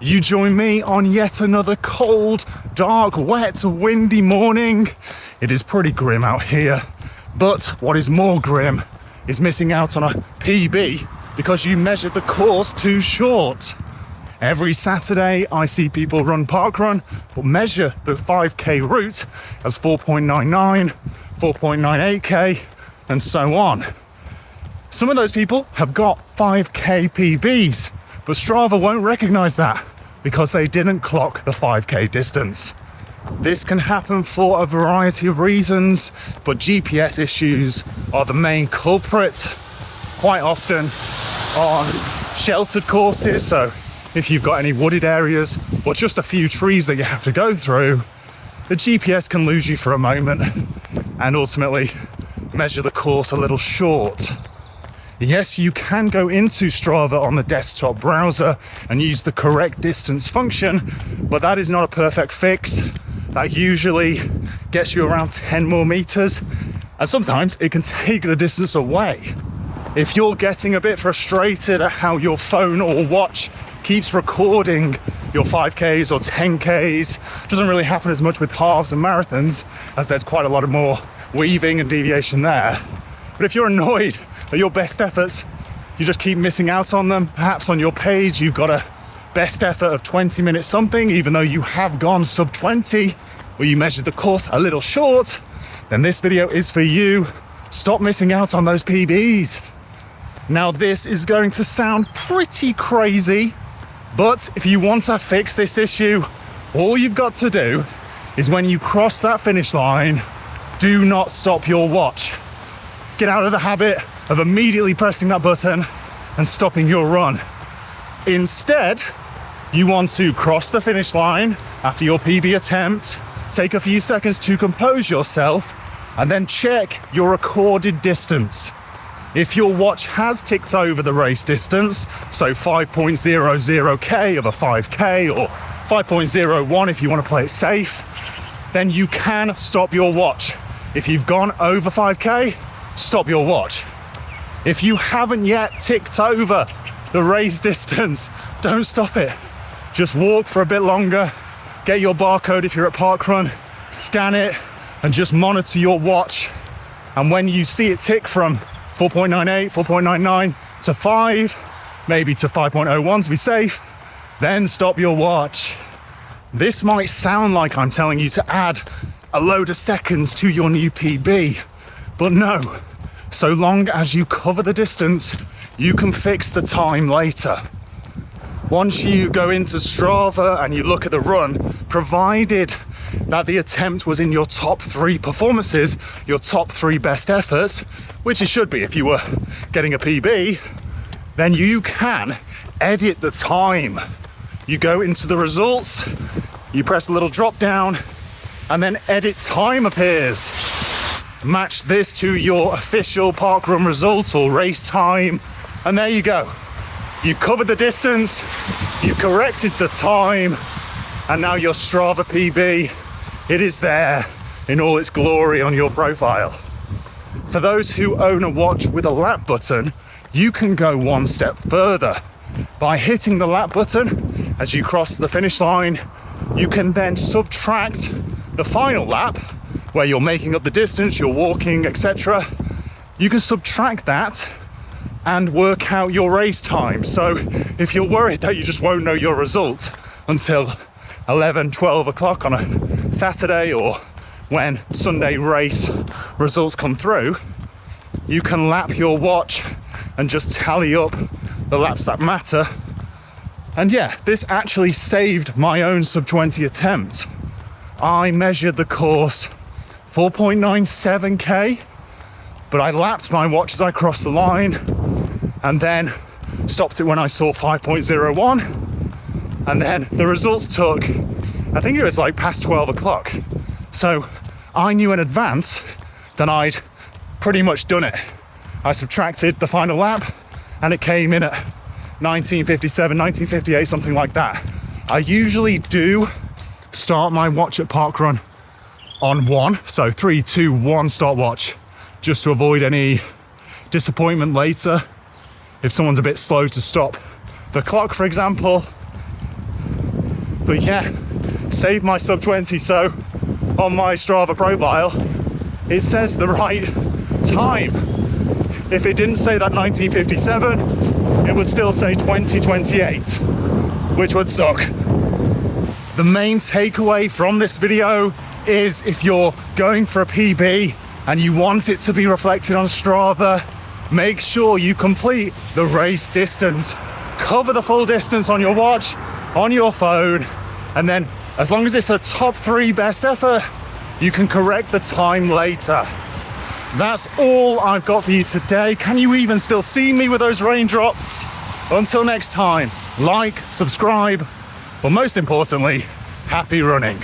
you join me on yet another cold, dark, wet, windy morning. It is pretty grim out here, but what is more grim is missing out on a PB because you measured the course too short. Every Saturday I see people run Parkrun but measure the 5k route as 4.99, 4.98k and so on. Some of those people have got 5k PBs, but Strava won't recognise that because they didn't clock the 5k distance. This can happen for a variety of reasons, but GPS issues are the main culprit. Quite often on sheltered courses, so if you've got any wooded areas or just a few trees that you have to go through, the GPS can lose you for a moment and ultimately measure the course a little short. Yes, you can go into Strava on the desktop browser and use the correct distance function, but that is not a perfect fix. That usually gets you around 10 more meters, and sometimes it can take the distance away. If you're getting a bit frustrated at how your phone or watch keeps recording your 5Ks or 10Ks, doesn't really happen as much with halves and marathons, as there's quite a lot of more weaving and deviation there. But if you're annoyed at your best efforts, you just keep missing out on them. Perhaps on your page you've got a best effort of 20 minutes something, even though you have gone sub 20, or you measured the course a little short, then this video is for you. Stop missing out on those PBs. Now this is going to sound pretty crazy, but if you want to fix this issue, all you've got to do is when you cross that finish line, do not stop your watch. Get out of the habit of immediately pressing that button and stopping your run. Instead, you want to cross the finish line after your PB attempt, take a few seconds to compose yourself, and then check your recorded distance. If your watch has ticked over the race distance, so 5.00k of a 5k or 5.01 if you want to play it safe, then you can stop your watch. If you've gone over 5k, stop your watch. If you haven't yet ticked over the race distance, don't stop it. Just walk for a bit longer, get your barcode if you're at Parkrun, scan it, and just monitor your watch. And when you see it tick from 4.98, 4.99 to 5, maybe to 5.01 to be safe, then stop your watch. This might sound like I'm telling you to add a load of seconds to your new PB, but no. So long as you cover the distance, you can fix the time later. Once you go into Strava and you look at the run, provided that the attempt was in your top 3 performances, your top 3 best efforts, which it should be if you were getting a PB, then you can edit the time. You go into the results, you press a little drop down, and then edit time appears. Match this to your official parkrun results or race time, and there you go. You covered the distance, you corrected the time, and now your Strava PB, it is there in all its glory on your profile. For those who own a watch with a lap button, you can go one step further. By hitting the lap button as you cross the finish line, you can then subtract the final lap, where you're making up the distance, you're walking, etc. You can subtract that and work out your race time. So if you're worried that you just won't know your result until 11, 12 o'clock on a Saturday or when Sunday race results come through, you can lap your watch and just tally up the laps that matter. And yeah, this actually saved my own sub 20 attempt. I measured the course 4.97k, but I lapped my watch as I crossed the line and then stopped it when I saw 5.01, and then the results took, I think it was like past 12 o'clock. So I knew in advance that I'd pretty much done it. I subtracted the final lap and it came in at 1957, 1958, something like that. I usually do start my watch at Parkrun on 1, so 3, 2, 1 stopwatch, just to avoid any disappointment later. If someone's a bit slow to stop the clock, for example, But yeah, saved my sub 20, so on my Strava profile, it says the right time. If it didn't say that 1957, it would still say 2028, which would suck. The main takeaway from this video is if you're going for a PB and you want it to be reflected on Strava, make sure you complete the race distance. Cover the full distance on your watch, on your phone, and then as long as it's a top 3 best effort, you can correct the time later. That's all I've got for you today. Can you even still see me with those raindrops? Until next time, like, subscribe, but most importantly, happy running.